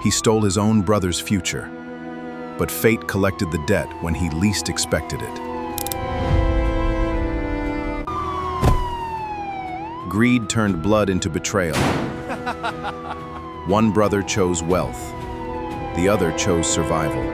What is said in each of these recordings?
He stole his own brother's future, but fate collected the debt when he least expected it. Greed turned blood into betrayal. One brother chose wealth, the other chose survival.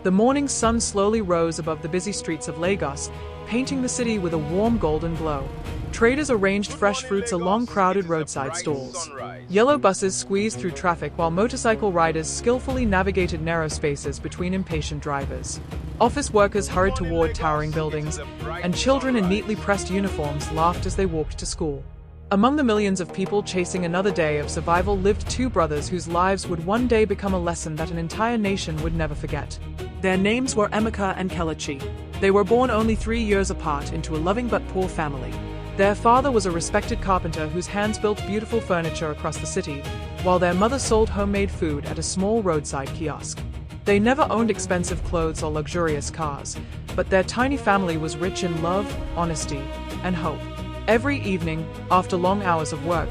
The morning sun slowly rose above the busy streets of Lagos, painting the city with a warm golden glow. Traders arranged fresh fruits along crowded roadside stalls. Yellow buses squeezed through traffic while motorcycle riders skillfully navigated narrow spaces between impatient drivers. Office workers hurried toward towering buildings, and children in neatly pressed uniforms laughed as they walked to school. Among the millions of people chasing another day of survival lived two brothers whose lives would one day become a lesson that an entire nation would never forget. Their names were Emeka and Kelechi. They were born only 3 years apart into a loving but poor family. Their father was a respected carpenter whose hands built beautiful furniture across the city, while their mother sold homemade food at a small roadside kiosk. They never owned expensive clothes or luxurious cars, but their tiny family was rich in love, honesty, and hope. Every evening, after long hours of work,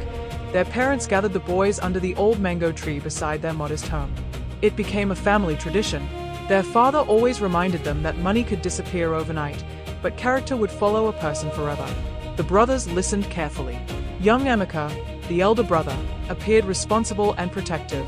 their parents gathered the boys under the old mango tree beside their modest home. It became a family tradition. Their father always reminded them that money could disappear overnight, but character would follow a person forever. The brothers listened carefully. Young Emeka, the elder brother, appeared responsible and protective.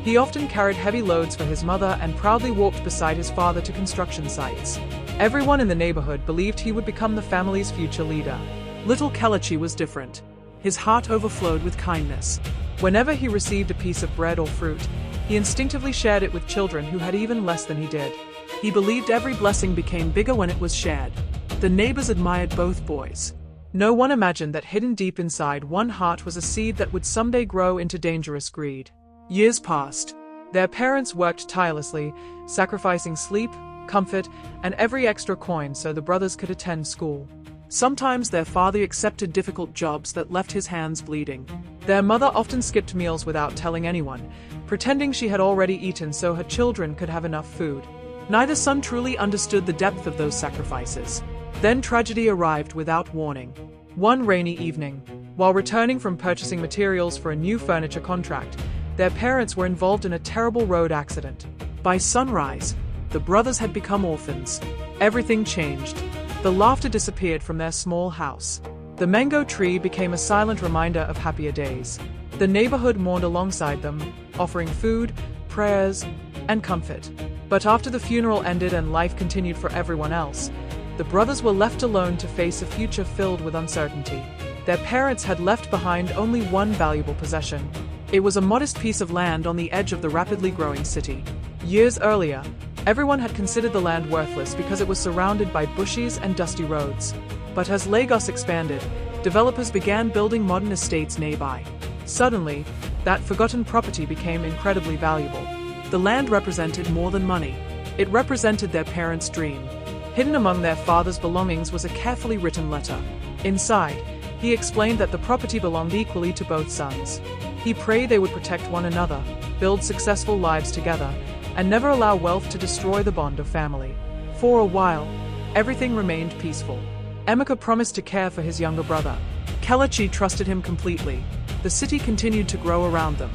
He often carried heavy loads for his mother and proudly walked beside his father to construction sites. Everyone in the neighborhood believed he would become the family's future leader. Little Kelechi was different. His heart overflowed with kindness. Whenever he received a piece of bread or fruit, he instinctively shared it with children who had even less than he did. He believed every blessing became bigger when it was shared. The neighbors admired both boys. No one imagined that hidden deep inside one heart was a seed that would someday grow into dangerous greed. Years passed. Their parents worked tirelessly, sacrificing sleep, comfort, and every extra coin so the brothers could attend school. Sometimes their father accepted difficult jobs that left his hands bleeding. Their mother often skipped meals without telling anyone, pretending she had already eaten so her children could have enough food. Neither son truly understood the depth of those sacrifices. Then tragedy arrived without warning. One rainy evening, while returning from purchasing materials for a new furniture contract, their parents were involved in a terrible road accident. By sunrise, the brothers had become orphans. Everything changed. The laughter disappeared from their small house. The mango tree became a silent reminder of happier days. The neighborhood mourned alongside them, offering food, prayers, and comfort. But after the funeral ended and life continued for everyone else, the brothers were left alone to face a future filled with uncertainty. Their parents had left behind only one valuable possession. It was a modest piece of land on the edge of the rapidly growing city. Years earlier, everyone had considered the land worthless because it was surrounded by bushes and dusty roads. But as Lagos expanded, developers began building modern estates nearby. Suddenly, that forgotten property became incredibly valuable. The land represented more than money. It represented their parents' dream. Hidden among their father's belongings was a carefully written letter. Inside, he explained that the property belonged equally to both sons. He prayed they would protect one another, build successful lives together, and never allow wealth to destroy the bond of family. For a while, everything remained peaceful. Emeka promised to care for his younger brother. Kelechi trusted him completely. The city continued to grow around them.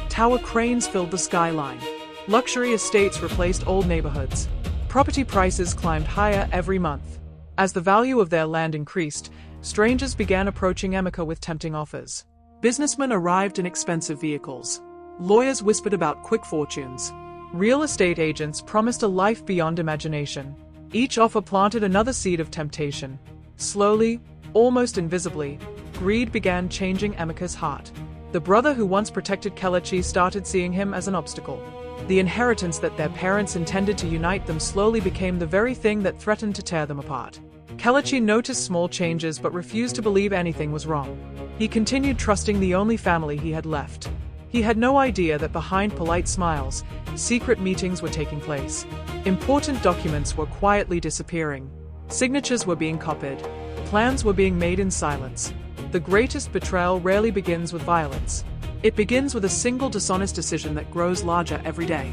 Tower cranes filled the skyline. Luxury estates replaced old neighborhoods. Property prices climbed higher every month. As the value of their land increased, strangers began approaching Emeka with tempting offers. Businessmen arrived in expensive vehicles. Lawyers whispered about quick fortunes. Real estate agents promised a life beyond imagination. Each offer planted another seed of temptation. Slowly, almost invisibly, greed began changing Emeka's heart. The brother who once protected Kelechi started seeing him as an obstacle. The inheritance that their parents intended to unite them slowly became the very thing that threatened to tear them apart. Kelechi noticed small changes but refused to believe anything was wrong. He continued trusting the only family he had left. He had no idea that behind polite smiles, secret meetings were taking place. Important documents were quietly disappearing. Signatures were being copied. Plans were being made in silence. The greatest betrayal rarely begins with violence. It begins with a single dishonest decision that grows larger every day.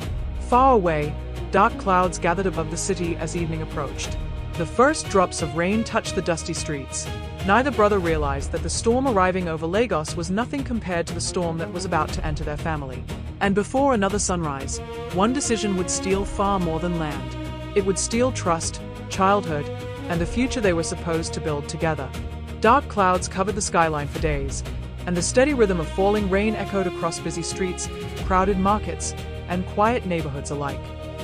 Far away, dark clouds gathered above the city as evening approached. The first drops of rain touched the dusty streets. Neither brother realized that the storm arriving over Lagos was nothing compared to the storm that was about to enter their family. And before another sunrise, one decision would steal far more than land. It would steal trust, childhood, and the future they were supposed to build together. Dark clouds covered the skyline for days, and the steady rhythm of falling rain echoed across busy streets, crowded markets, and quiet neighborhoods alike.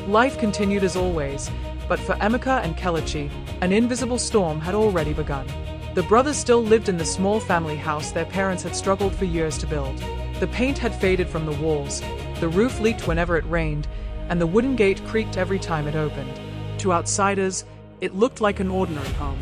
Life continued as always, but for Emeka and Kelechi, an invisible storm had already begun. The brothers still lived in the small family house their parents had struggled for years to build. The paint had faded from the walls, the roof leaked whenever it rained, and the wooden gate creaked every time it opened. To outsiders, it looked like an ordinary home.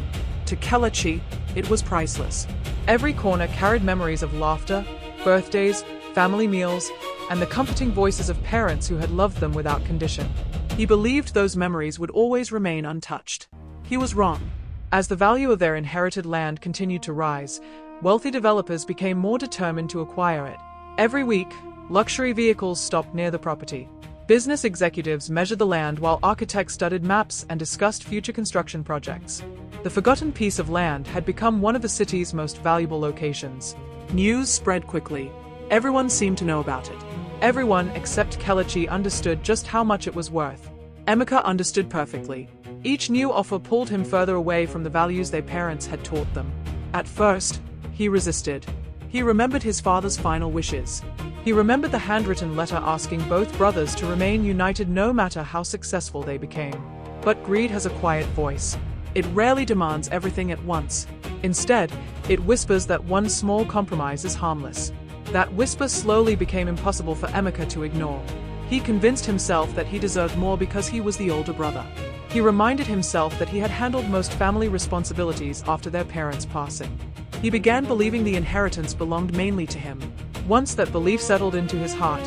To Kelechi, it was priceless. Every corner carried memories of laughter, birthdays, family meals, and the comforting voices of parents who had loved them without condition. He believed those memories would always remain untouched. He was wrong. As the value of their inherited land continued to rise, wealthy developers became more determined to acquire it. Every week, luxury vehicles stopped near the property. Business executives measured the land while architects studied maps and discussed future construction projects. The forgotten piece of land had become one of the city's most valuable locations. News spread quickly. Everyone seemed to know about it. Everyone except Kelechi understood just how much it was worth. Emeka understood perfectly. Each new offer pulled him further away from the values their parents had taught them. At first, he resisted. He remembered his father's final wishes. He remembered the handwritten letter asking both brothers to remain united no matter how successful they became. But greed has a quiet voice. It rarely demands everything at once. Instead, it whispers that one small compromise is harmless. That whisper slowly became impossible for Emeka to ignore. He convinced himself that he deserved more because he was the older brother. He reminded himself that he had handled most family responsibilities after their parents' passing. He began believing the inheritance belonged mainly to him. Once that belief settled into his heart,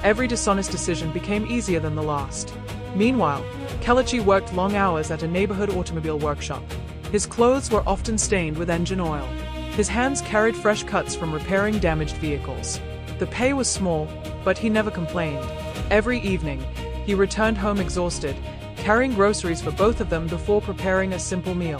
every dishonest decision became easier than the last. Meanwhile, Kelechi worked long hours at a neighborhood automobile workshop. His clothes were often stained with engine oil. His hands carried fresh cuts from repairing damaged vehicles. The pay was small, but he never complained. Every evening, he returned home exhausted, carrying groceries for both of them before preparing a simple meal.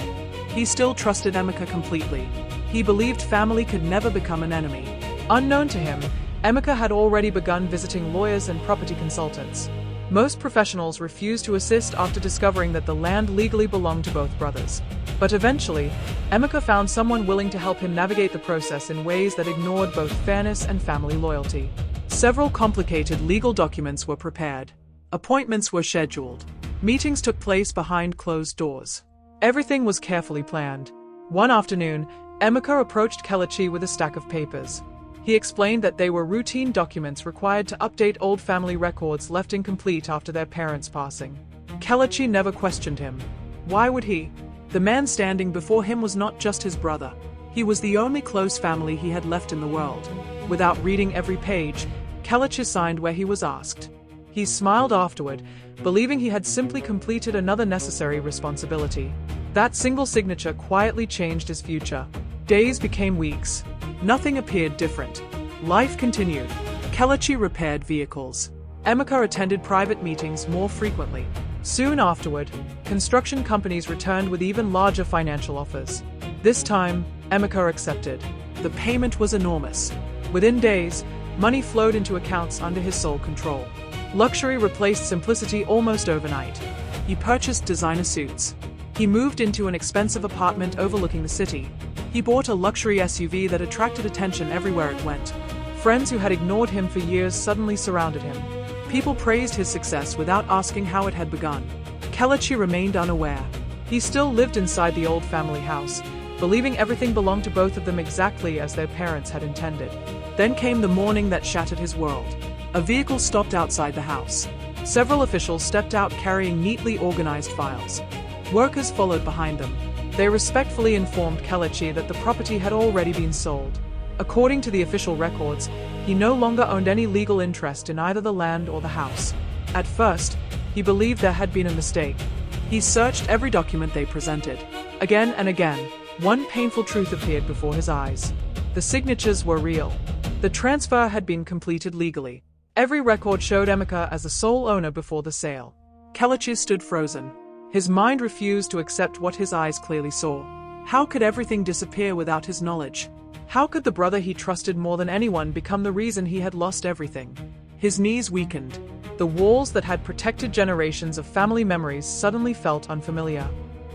He still trusted Emeka completely. He believed family could never become an enemy. Unknown to him, Emeka had already begun visiting lawyers and property consultants. Most professionals refused to assist after discovering that the land legally belonged to both brothers. But eventually, Emeka found someone willing to help him navigate the process in ways that ignored both fairness and family loyalty. Several complicated legal documents were prepared. Appointments were scheduled. Meetings took place behind closed doors. Everything was carefully planned. One afternoon, Emeka approached Kelechi with a stack of papers. He explained that they were routine documents required to update old family records left incomplete after their parents' passing. Kelechi never questioned him. Why would he? The man standing before him was not just his brother. He was the only close family he had left in the world. Without reading every page, Kelechi signed where he was asked. He smiled afterward, believing he had simply completed another necessary responsibility. That single signature quietly changed his future. Days became weeks. Nothing appeared different. Life continued. Kelechi repaired vehicles. Emeka attended private meetings more frequently. Soon afterward, construction companies returned with even larger financial offers. This time, Emeka accepted. The payment was enormous. Within days, money flowed into accounts under his sole control. Luxury replaced simplicity almost overnight. He purchased designer suits. He moved into an expensive apartment overlooking the city. He bought a luxury SUV that attracted attention everywhere it went. Friends who had ignored him for years suddenly surrounded him. People praised his success without asking how it had begun. Kelechi remained unaware. He still lived inside the old family house, believing everything belonged to both of them exactly as their parents had intended. Then came the morning that shattered his world. A vehicle stopped outside the house. Several officials stepped out carrying neatly organized files. Workers followed behind them. They respectfully informed Kelechi that the property had already been sold. According to the official records, he no longer owned any legal interest in either the land or the house. At first, he believed there had been a mistake. He searched every document they presented. Again and again, one painful truth appeared before his eyes. The signatures were real. The transfer had been completed legally. Every record showed Emeka as the sole owner before the sale. Kelechi stood frozen. His mind refused to accept what his eyes clearly saw. How could everything disappear without his knowledge? How could the brother he trusted more than anyone become the reason he had lost everything? His knees weakened. The walls that had protected generations of family memories suddenly felt unfamiliar.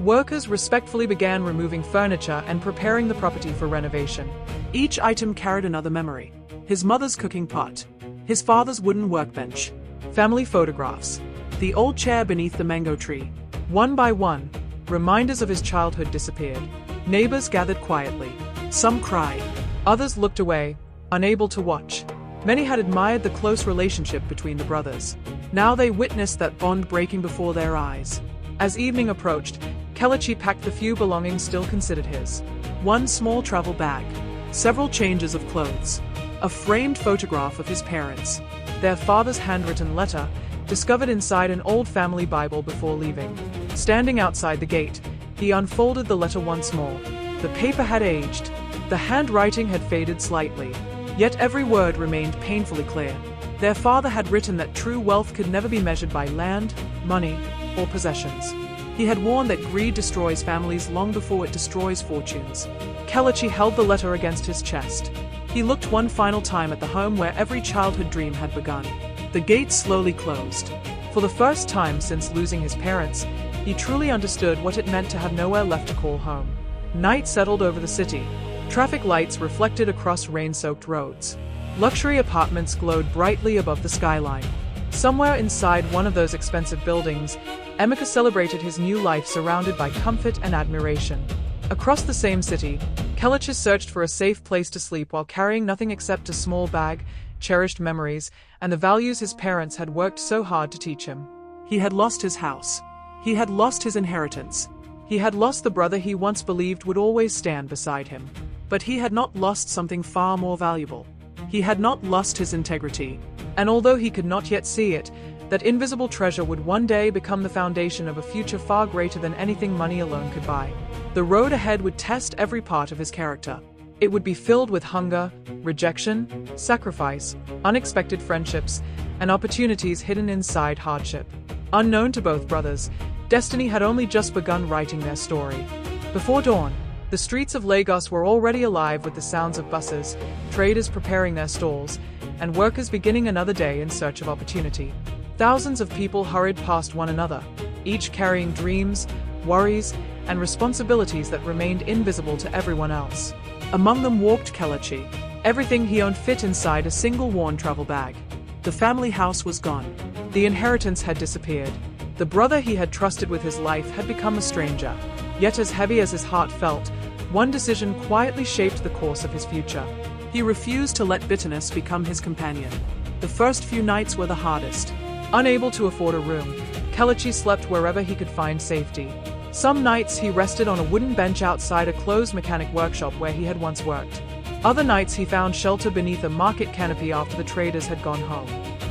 Workers respectfully began removing furniture and preparing the property for renovation. Each item carried another memory. His mother's cooking pot, his father's wooden workbench, family photographs, the old chair beneath the mango tree. One by one, reminders of his childhood disappeared. Neighbors gathered quietly. Some cried. Others looked away, unable to watch. Many had admired the close relationship between the brothers. Now they witnessed that bond breaking before their eyes. As evening approached, Kelechi packed the few belongings still considered his. One small travel bag, several changes of clothes, a framed photograph of his parents, their father's handwritten letter, discovered inside an old family Bible before leaving. Standing outside the gate, he unfolded the letter once more. The paper had aged. The handwriting had faded slightly. Yet every word remained painfully clear. Their father had written that true wealth could never be measured by land, money, or possessions. He had warned that greed destroys families long before it destroys fortunes. Kelechi held the letter against his chest. He looked one final time at the home where every childhood dream had begun. The gate slowly closed. For the first time since losing his parents, he truly understood what it meant to have nowhere left to call home. Night settled over the city. Traffic lights reflected across rain-soaked roads. Luxury apartments glowed brightly above the skyline. Somewhere inside one of those expensive buildings, Emeka celebrated his new life surrounded by comfort and admiration. Across the same city, Kelechi searched for a safe place to sleep while carrying nothing except a small bag, cherished memories, and the values his parents had worked so hard to teach him. He had lost his house. He had lost his inheritance. He had lost the brother he once believed would always stand beside him. But he had not lost something far more valuable. He had not lost his integrity. And although he could not yet see it, that invisible treasure would one day become the foundation of a future far greater than anything money alone could buy. The road ahead would test every part of his character. It would be filled with hunger, rejection, sacrifice, unexpected friendships, and opportunities hidden inside hardship. Unknown to both brothers, destiny had only just begun writing their story. Before dawn, the streets of Lagos were already alive with the sounds of buses, traders preparing their stalls, and workers beginning another day in search of opportunity. Thousands of people hurried past one another, each carrying dreams, worries, and responsibilities that remained invisible to everyone else. Among them walked Kelechi, everything he owned fit inside a single worn travel bag. The family house was gone. The inheritance had disappeared. The brother he had trusted with his life had become a stranger. Yet as heavy as his heart felt, one decision quietly shaped the course of his future. He refused to let bitterness become his companion. The first few nights were the hardest. Unable to afford a room, Kelechi slept wherever he could find safety. Some nights he rested on a wooden bench outside a closed mechanic workshop where he had once worked. Other nights he found shelter beneath a market canopy after the traders had gone home.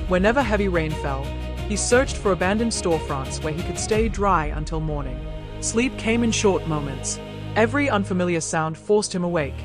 Whenever heavy rain fell, he searched for abandoned storefronts where he could stay dry until morning. Sleep came in short moments. Every unfamiliar sound forced him awake.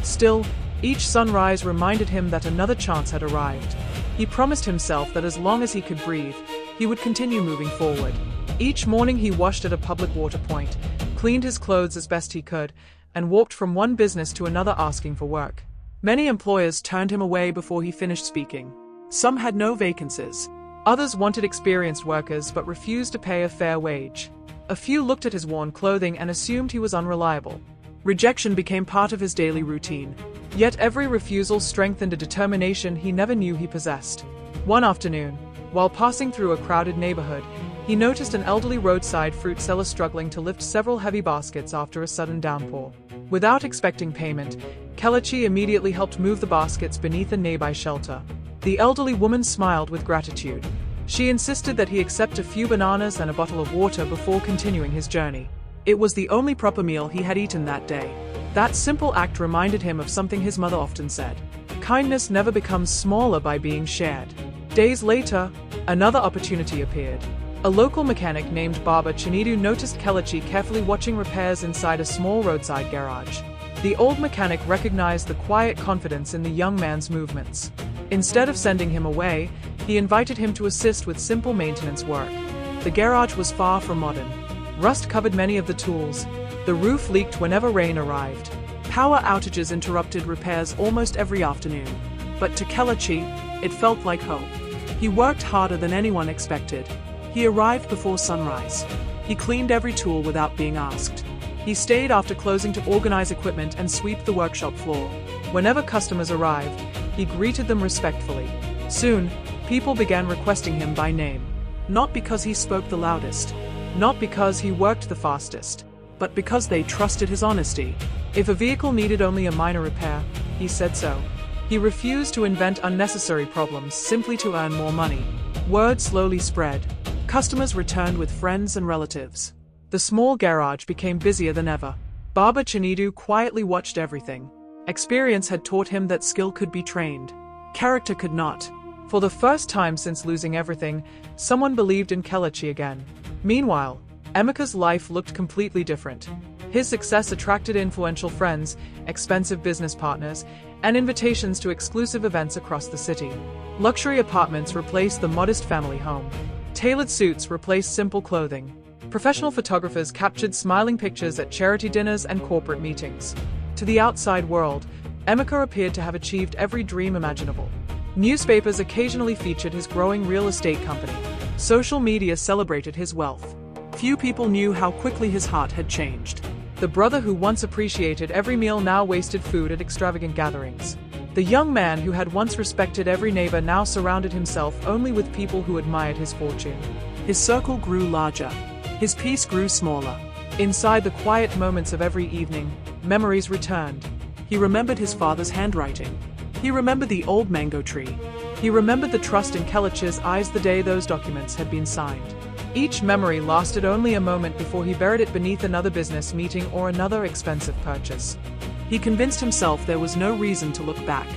Still, each sunrise reminded him that another chance had arrived. He promised himself that as long as he could breathe, he would continue moving forward. Each morning he washed at a public water point, cleaned his clothes as best he could, and walked from one business to another asking for work. Many employers turned him away before he finished speaking. Some had no vacancies. Others wanted experienced workers but refused to pay a fair wage. A few looked at his worn clothing and assumed he was unreliable. Rejection became part of his daily routine. Yet every refusal strengthened a determination he never knew he possessed. One afternoon, while passing through a crowded neighborhood, he noticed an elderly roadside fruit seller struggling to lift several heavy baskets after a sudden downpour. Without expecting payment, Kelechi immediately helped move the baskets beneath a nearby shelter. The elderly woman smiled with gratitude. She insisted that he accept a few bananas and a bottle of water before continuing his journey. It was the only proper meal he had eaten that day. That simple act reminded him of something his mother often said: kindness never becomes smaller by being shared. Days later, another opportunity appeared. A local mechanic named Barber Chinedu noticed Kelechi carefully watching repairs inside a small roadside garage. The old mechanic recognized the quiet confidence in the young man's movements. Instead of sending him away, he invited him to assist with simple maintenance work. The garage was far from modern. Rust covered many of the tools. The roof leaked whenever rain arrived. Power outages interrupted repairs almost every afternoon. But to Kelechi, it felt like hope. He worked harder than anyone expected. He arrived before sunrise. He cleaned every tool without being asked. He stayed after closing to organize equipment and sweep the workshop floor. Whenever customers arrived, he greeted them respectfully. Soon, people began requesting him by name. Not because he spoke the loudest, not because he worked the fastest, but because they trusted his honesty. If a vehicle needed only a minor repair, he said so. He refused to invent unnecessary problems simply to earn more money. Word slowly spread. Customers returned with friends and relatives. The small garage became busier than ever. Baba Chinedu quietly watched everything. Experience had taught him that skill could be trained. Character could not. For the first time since losing everything, someone believed in Kelechi again. Meanwhile, Emeka's life looked completely different. His success attracted influential friends, expensive business partners, and invitations to exclusive events across the city. Luxury apartments replaced the modest family home. Tailored suits replaced simple clothing. Professional photographers captured smiling pictures at charity dinners and corporate meetings. To the outside world, Emeka appeared to have achieved every dream imaginable. Newspapers occasionally featured his growing real estate company. Social media celebrated his wealth. Few people knew how quickly his heart had changed. The brother who once appreciated every meal now wasted food at extravagant gatherings. The young man who had once respected every neighbor now surrounded himself only with people who admired his fortune. His circle grew larger. His peace grew smaller. Inside the quiet moments of every evening, memories returned. He remembered his father's handwriting. He remembered the old mango tree. He remembered the trust in Kelechi's eyes the day those documents had been signed. Each memory lasted only a moment before he buried it beneath another business meeting or another expensive purchase. He convinced himself there was no reason to look back.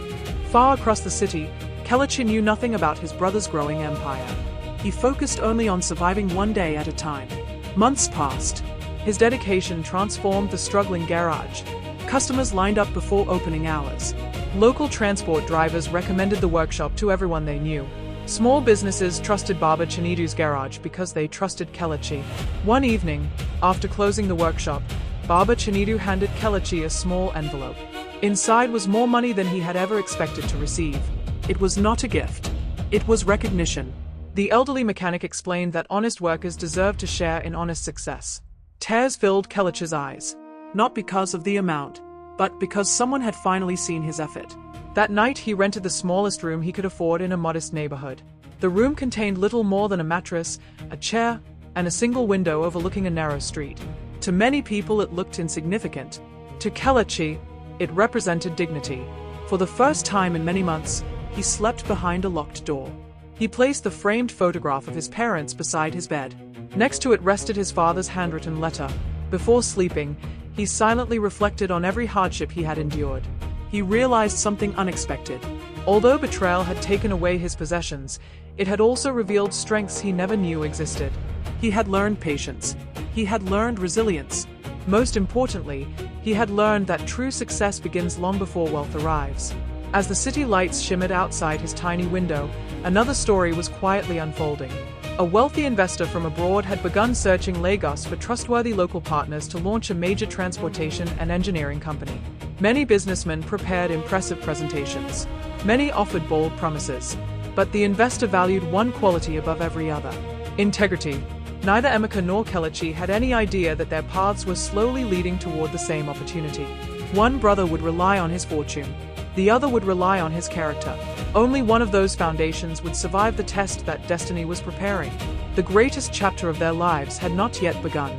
Far across the city, Kelechi knew nothing about his brother's growing empire. He focused only on surviving one day at a time. Months passed. His dedication transformed the struggling garage. Customers lined up before opening hours. Local transport drivers recommended the workshop to everyone they knew. Small businesses trusted Baba Chinedu's garage because they trusted Kelechi. One evening, after closing the workshop, Baba Chinedu handed Kelechi a small envelope. Inside was more money than he had ever expected to receive. It was not a gift. It was recognition. The elderly mechanic explained that honest workers deserved to share in honest success. Tears filled Kelechi's eyes. Not because of the amount, but because someone had finally seen his effort. That night he rented the smallest room he could afford in a modest neighborhood. The room contained little more than a mattress, a chair, and a single window overlooking a narrow street. To many people it looked insignificant. To Kelechi, it represented dignity. For the first time in many months, he slept behind a locked door. He placed the framed photograph of his parents beside his bed. Next to it rested his father's handwritten letter. Before sleeping, he silently reflected on every hardship he had endured. He realized something unexpected. Although betrayal had taken away his possessions, it had also revealed strengths he never knew existed. He had learned patience. He had learned resilience. Most importantly, he had learned that true success begins long before wealth arrives. As the city lights shimmered outside his tiny window, another story was quietly unfolding. A wealthy investor from abroad had begun searching Lagos for trustworthy local partners to launch a major transportation and engineering company. Many businessmen prepared impressive presentations. Many offered bold promises. But the investor valued one quality above every other: integrity. Neither Emeka nor Kelechi had any idea that their paths were slowly leading toward the same opportunity. One brother would rely on his fortune. The other would rely on his character. Only one of those foundations would survive the test that destiny was preparing. The greatest chapter of their lives had not yet begun.